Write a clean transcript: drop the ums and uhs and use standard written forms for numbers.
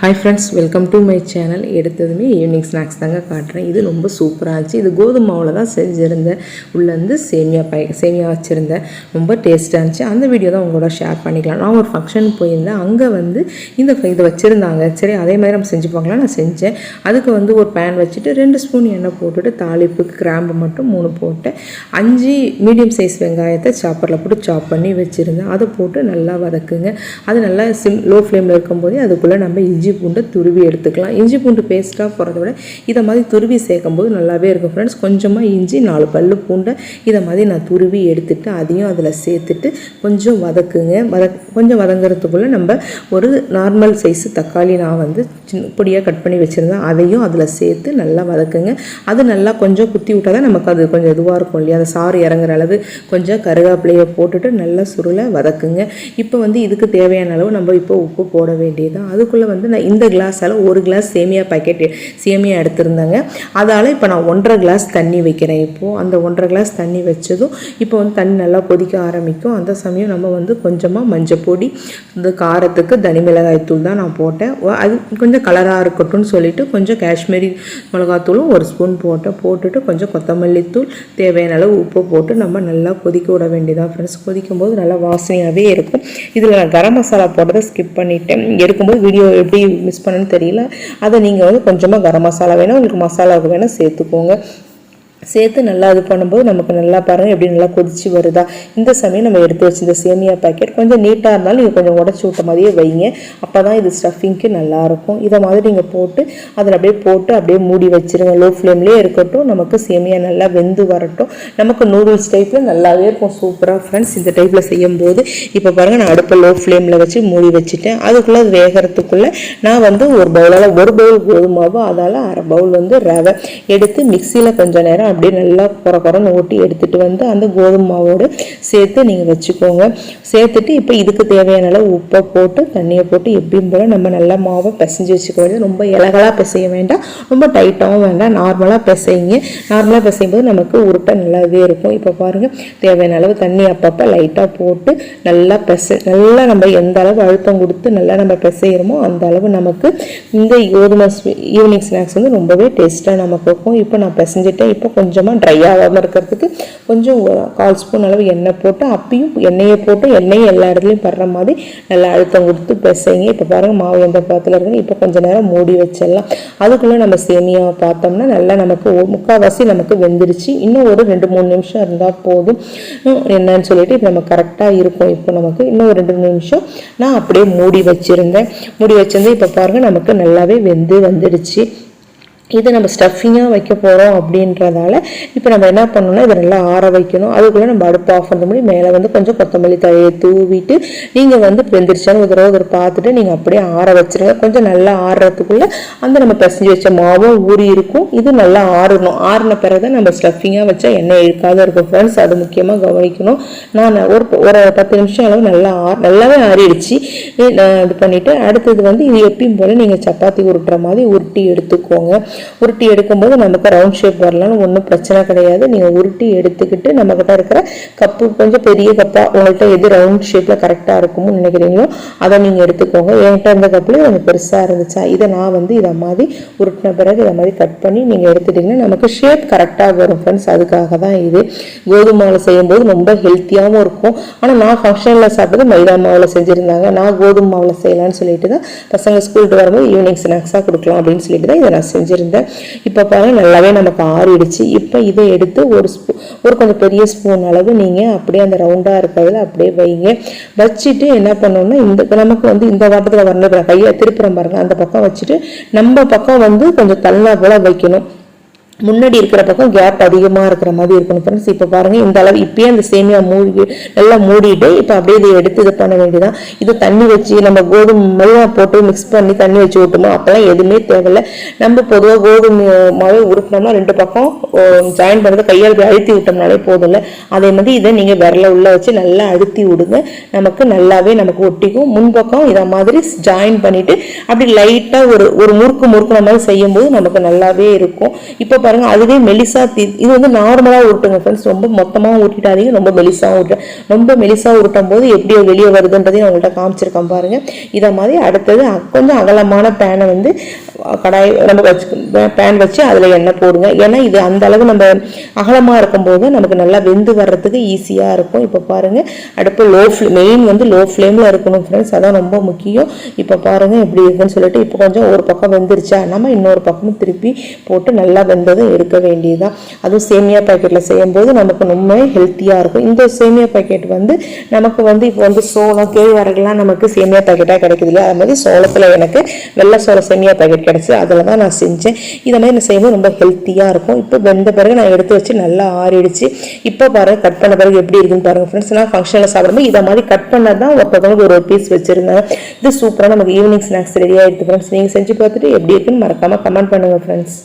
Hi friends, welcome to my channel. எடுத்ததுமே evening snacks தாங்க காட்டுறேன். இது ரொம்ப சூப்பராக இருந்துச்சு. இது கோதுமை மாவில் தான் செஞ்சுருந்தேன். உள்ள வந்து சேமியா வச்சுருந்தேன். ரொம்ப டேஸ்ட்டாக இருந்துச்சு. அந்த வீடியோ தான் உங்களோட ஷேர் பண்ணிக்கலாம். நான் ஒரு ஃபங்க்ஷனுக்கு போயிருந்தேன். அங்கே வந்து இதை வச்சுருந்தாங்க. சரி, அதே மாதிரி நம்ம செஞ்சு பார்க்கலாம். நான் செஞ்சேன். அதுக்கு வந்து ஒரு பேன் வச்சுட்டு 2 ஸ்பூன் எண்ணெய் போட்டுட்டு தாளிப்புக்கு கிராம்பு மட்டும் 3 போட்டேன். 5 மீடியம் சைஸ் வெங்காயத்தை சாப்பரில் போட்டு சாப் பண்ணி வச்சுருந்தேன். அதை போட்டு நல்லா வதக்குங்க. அது நல்லா லோ ஃப்ளேமில் இருக்கும்போதே அதுக்குள்ளே நம்ம இஞ்சி பூண்டு துருவி எடுத்துக்கலாம். இஞ்சி பூண்டு பேஸ்ட்டாக போகிறத விட இதை மாதிரி துருவி சேர்க்கும்போது நல்லாவே இருக்கும் ஃப்ரெண்ட்ஸ். கொஞ்சமாக இஞ்சி 4 பல்லு பூண்டை இதை மாதிரி நான் துருவி எடுத்துட்டு அதையும் அதில் சேர்த்துட்டு கொஞ்சம் வதக்குங்க. கொஞ்சம் வதங்கிறதுக்குள்ளே நம்ம ஒரு நார்மல் சைஸு தக்காளி நான் வந்து பொடியாக கட் பண்ணி வச்சுருந்தேன். அதையும் அதில் சேர்த்து நல்லா வதக்குங்க. அது நல்லா கொஞ்சம் குத்தி விட்டால் தான் நமக்கு அது கொஞ்சம் இதுவாக இருக்கும் இல்லையா, அந்த சாறு இறங்குற அளவு கொஞ்சம் கருவேப்பிலையை போட்டுட்டு நல்லா சுருளை வதக்குங்க. இப்போ வந்து இதுக்கு தேவையான அளவு நம்ம இப்போ உப்பு போட வேண்டியதுதான். அதுக்குள்ளே வந்து நான் இந்த கிளாஸால் 1 கிளாஸ் சேமியா எடுத்திருந்தாங்க. அதால் இப்போ நான் 1.5 கிளாஸ் தண்ணி வைக்கிறேன். இப்போது அந்த 1.5 கிளாஸ் தண்ணி வச்சதும் இப்போ வந்து தண்ணி நல்லா கொதிக்க ஆரம்பிக்கும். அந்த சமயம் நம்ம வந்து கொஞ்சமாக மஞ்சள் பொடி, இந்த காரத்துக்கு தனி மிளகாய் தூள் தான் நான் போட்டேன். அது கொஞ்சம் கலராக இருக்கட்டும்னு சொல்லிட்டு கொஞ்சம் காஷ்மீரி மிளகாத்தூளும் 1 ஸ்பூன் போட்டுட்டு கொஞ்சம் கொத்தமல்லி தூள், தேவையான அளவு உப்பு போட்டு நம்ம நல்லா கொதிக்க விட வேண்டியதான் ஃப்ரெண்ட்ஸ். கொதிக்கும் போது நல்லா வாசனையாகவே இருக்கும். இதில் நான் கரம் மசாலா போட்டதை ஸ்கிப் பண்ணிட்டேன். எடுக்கும்போது வீடியோ எப்படி மிஸ் பண்ணணும்னு தெரியல. அதை நீங்கள் வந்து கொஞ்சமாக கரம் மசாலா வேணும், உங்களுக்கு மசாலாவுக்கு வேணால் சேர்த்துக்கோங்க. சேர்த்து நல்லா இது பண்ணும்போது நமக்கு நல்லா பாருங்கள் எப்படி நல்லா கொதிச்சு வருதா. இந்த சமயம் நம்ம எடுத்து வச்சு இந்த சேமியா பாக்கெட் கொஞ்சம் நீட்டாக இருந்தாலும் நீங்கள் கொஞ்சம் உடச்சி விட்ட மாதிரியே வைங்க. அப்போ தான் இது ஸ்டஃபிங்க்கு நல்லாயிருக்கும். இதை மாதிரி நீங்கள் போட்டு அதில் அப்படியே மூடி வச்சுருங்க. லோ ஃப்ளேம்லேயே இருக்கட்டும். நமக்கு சேமியா நல்லா வெந்து வரட்டும். நமக்கு நூடுல்ஸ் டைப்பில் நல்லாவே இருக்கும். சூப்பராக ஃப்ரெண்ட்ஸ் இந்த டைப்பில் செய்யும்போது இப்போ பாருங்கள், நான் அடுப்பை லோ ஃப்ளேமில் வச்சு மூடி வச்சுட்டேன். அதுக்குள்ளே அது வேகிறதுக்குள்ளே நான் வந்து ஒரு பவுல் கோதுமாவு, அதால் 1/2 பவுல் வந்து ரவை எடுத்து மிக்சியில் கொஞ்சம் நேரம் அப்படியே நல்லா குறன்னு ஓட்டி எடுத்துட்டு வந்து அந்த கோதுமை மாவோடு சேர்த்து நீங்கள் வச்சுக்கோங்க. சேர்த்துட்டு இப்போ இதுக்கு தேவையான அளவு உப்பை போட்டு தண்ணியை போட்டு எப்பயும் போல் நம்ம நல்லா மாவை பிசைஞ்சு வச்சுக்க வேண்டியது. ரொம்ப இலகலாக பிசைய வேண்டாம், ரொம்ப டைட்டாகவும் வேண்டாம். நார்மலாக பிசைங்க. நார்மலாக பிசையும் போது நமக்கு உருட்டை நல்லாவே இருக்கும். இப்போ பாருங்கள், தேவையான அளவு தண்ணி அப்பப்போ லைட்டாக போட்டு நல்லா நம்ம எந்த அளவு அழுத்தம் கொடுத்து நல்லா நம்ம பிசைகிறோமோ அந்த அளவு நமக்கு இந்த கோதுமை ஈவினிங் ஸ்நாக்ஸ் வந்து ரொம்பவே டேஸ்ட்டாக நமக்கு இருக்கும். இப்போ நான் பிசைஞ்சிட்டேன். இப்போ கொஞ்சமாக ட்ரை ஆகாமல் இருக்கிறதுக்கு கொஞ்சம் 1/4 ஸ்பூன் அளவு எண்ணெய் போட்டு அப்பயும் எண்ணெயை எல்லா இடத்துலையும் படுற மாதிரி நல்லா அழுத்தம் கொடுத்து பிசைங்க. இப்போ பாருங்கள், மாவு எந்த பாத்தில் இருக்குன்னு இப்போ கொஞ்சம் நேரம் மூடி வச்சிடலாம். அதுக்குள்ளே நம்ம சேமியாவை பார்த்தோம்னா நல்லா நமக்கு 3/4 நமக்கு வெந்துருச்சு. இன்னும் ஒரு 2-3 நிமிஷம் இருந்தால் போதும் என்னன்னு சொல்லிட்டு இப்போ நம்ம கரெக்டாக இருக்கும். இப்போ நமக்கு இன்னும் ஒரு 2 நிமிஷம் நான் அப்படியே மூடி வச்சுருந்தேன். இப்போ பாருங்கள், நமக்கு நல்லாவே வெந்து வந்துடுச்சு. இதை நம்ம ஸ்டஃபிங்காக வைக்க போகிறோம் அப்படின்றதால இப்போ நம்ம என்ன பண்ணணும்னா இதை நல்லா ஆற வைக்கணும். அதுக்குள்ளே நம்ம அடுப்பு ஆஃப் பண்ண முடியும். மேலே வந்து கொஞ்சம் கொத்தமல்லி தழையை தூவிட்டு நீங்கள் வந்து வெந்துருச்சான்னு ஒரு பார்த்துட்டு நீங்கள் அப்படியே ஆற வச்சுருங்க. கொஞ்சம் நல்லா ஆறுறதுக்குள்ளே அந்த நம்ம பிசைஞ்சு வச்ச மாவும் ஊறி இருக்கும். இது நல்லா ஆறணும். ஆறின பிறகு தான் நம்ம ஸ்டஃபிங்காக வச்சா எண்ணெய் இழுக்காத இருக்கும் ஃப்ரெண்ட்ஸ். அது முக்கியமாக கவனிக்கணும். நான் ஒரு 10 நிமிஷம் அளவு நல்லாவே ஆறிடுச்சு. இது பண்ணிவிட்டு அடுத்தது வந்து இது எப்பயும் போல் நீங்கள் சப்பாத்தி உருட்டுற மாதிரி உருட்டி எடுத்துக்கோங்க. உருட்டி எடுக்கும்போது நமக்கு ரவுண்ட் ஷேப் வரலாம்னு ஒன்றும் பிரச்சனை கிடையாது. நீங்கள் உருட்டி எடுத்துக்கிட்டு நம்மக்கிட்ட இருக்கிற கப்பு கொஞ்சம் பெரிய கப்பாக உங்கள்கிட்ட எது ரவுண்ட் ஷேப்பில் கரெக்டாக இருக்கும்னு நினைக்கிறீங்களோ அதை நீங்கள் எடுத்துக்கோங்க. என்கிட்ட இருந்த கப்புலேயே கொஞ்சம் பெருசாக இருந்துச்சா இதை நான் வந்து இதை மாதிரி உருட்டின பிறகு இதை மாதிரி கட் பண்ணி நீங்கள் எடுத்துட்டிங்கன்னா நமக்கு ஷேப் கரெக்டாக வரும் ஃப்ரெண்ட்ஸ். அதுக்காக தான் இது. கோதுமை மாவில் செய்யும்போது ரொம்ப ஹெல்த்தியாகவும் இருக்கும். ஆனால் நான் ஃபங்க்ஷனில் சாப்பிட்டது மைதா மாவில் செஞ்சுருந்தாங்க. நான் கோதுமை மாவில் செய்யலான்னு சொல்லிட்டு தான் பசங்க ஸ்கூல்ட்டு வரும்போது ஈவினிங் ஸ்நாக்ஸாக கொடுக்கலாம் அப்படின்னு சொல்லிட்டு தான் இதை நான் செஞ்சுருந்தேன். இப்போ பாருங்க, நல்லாவே நமக்கு ஆறிடுச்சு. இப்போ இதை எடுத்து ஒரு கொஞ்சம் பெரிய ஸ்பூன் அளவு நீங்கள் அப்படியே அந்த ரவுண்டாக இருக்கிறதுல அப்படியே வைங்க. வச்சுட்டு என்ன பண்ணணும்னா நமக்கு வந்து இந்த வாட்டத்தில் வரணும். கையை திருப்புறம் பாருங்கள், அந்த பக்கம் வச்சுட்டு நம்ம பக்கம் வந்து கொஞ்சம் தள்ளா போல வைக்கணும். முன்னாடி இருக்கிற பக்கம் கேப் அதிகமாக இருக்கிற மாதிரி இருக்கணும் ஃப்ரெண்ட்ஸ். இப்போ பாருங்கள், இந்த அளவு இப்பயே அந்த சேமியா நல்லா மூடிட்டு இப்போ அப்படியே இதை எடுத்து இது பண்ண வேண்டியதான். இது தண்ணி வச்சு நம்ம கோதுமை மைதா போட்டு மிக்ஸ் பண்ணி தண்ணி வச்சு விட்டோமோ அப்போல்லாம் எதுவுமே தேவையில்லை. நம்ம பொதுவாக கோதுமை மாவை உருட்டினோம்னா 2 பக்கம் ஜாயின் பண்ணுறது கையால் அழுத்தி விட்டோம்னாலே போதும் இல்லை. அதே மாதிரி இதை நீங்கள் விரல உள்ள வச்சு நல்லா அழுத்தி விடுங்க. நமக்கு ஒட்டிக்கும். முன்பக்கம் இதை மாதிரி ஜாயின் பண்ணிவிட்டு அப்படி லைட்டாக ஒரு முறுக்குன மாதிரி செய்யும்போது நமக்கு நல்லாவே இருக்கும். இப்போ பாருங்கள் அதுவே மெலிசா இது வந்து நார்மலாக உருட்டுங்க ஃப்ரெண்ட்ஸ், ரொம்ப மொத்தமாக ஊட்டிட்டாதீங்க, ரொம்ப மெலிசாக உருட்டு. ரொம்ப மெலிசாக உருட்டும் போது எப்படி வெளியே வருதுன்றதையும் அவங்கள்ட்ட காமிச்சிருக்கேன் பாருங்கள். இதை மாதிரி அடுத்தது கொஞ்சம் அகலமான பேனை வந்து கடாய் நம்ம வச்சு பேன் வச்சு அதில் எண்ணெய் போடுங்க. ஏன்னா இது அந்த அளவு நம்ம அகலமாக இருக்கும்போது நமக்கு நல்லா வெந்து வர்றதுக்கு ஈஸியாக இருக்கும். இப்போ பாருங்கள் அடுப்பு மெயின் வந்து லோ ஃப்ளேமில் இருக்கணும் ஃப்ரெண்ட்ஸ், அதான் ரொம்ப முக்கியம். இப்போ பாருங்கள் எப்படி இருக்குன்னு சொல்லிட்டு இப்போ கொஞ்சம் ஒரு பக்கம் வெந்துருச்சா நம்ம இன்னொரு பக்கமும் திருப்பி போட்டு நல்லா வெந்ததும் எடுக்க வேண்டியதுதான். அதுவும் சேமியா பாக்கெட்டில் செய்யும்போது நமக்கு ரொம்ப ஹெல்த்தியாக இருக்கும். இந்த சேமியா பாக்கெட் வந்து நமக்கு வந்து இப்போ வந்து சோளம் கேழ்வரகுலாம் நமக்கு சேமியா பாக்கெட்டாக கிடைக்குது இல்லையா, அது மாதிரி சோளத்தில் எனக்கு வெள்ளை சோள சேமியா பாக்கெட் கிடச்சி அதில் தான் நான் செஞ்சேன். இதை மாதிரி நான் செய்யும்போது ரொம்ப ஹெல்த்தியாக இருக்கும். இப்போ வெந்த பிறகு நான் எடுத்து வச்சு நல்லா ஆறிடுச்சு. இப்போ பாருங்கள் கட் பண்ண பிறகு எப்படி இருக்குன்னு பாருங்கள் ஃப்ரெண்ட்ஸ். நான் ஃபங்க்ஷனில் சாப்பிடும்போது இதை மாதிரி கட் பண்ணது தான் ஒருத்தவங்களுக்கு ஒரு பீஸ் வச்சுருந்தேன். இது சூப்பராக நமக்கு ஈவினிங் ஸ்நாக்ஸ் ரெடியாக இருக்குது ஃப்ரெண்ட்ஸ். நீங்கள் செஞ்சு பார்த்துட்டு எப்படி இருக்குன்னு மறக்காமல் கமெண்ட் பண்ணுங்கள் ஃப்ரெண்ட்ஸ்.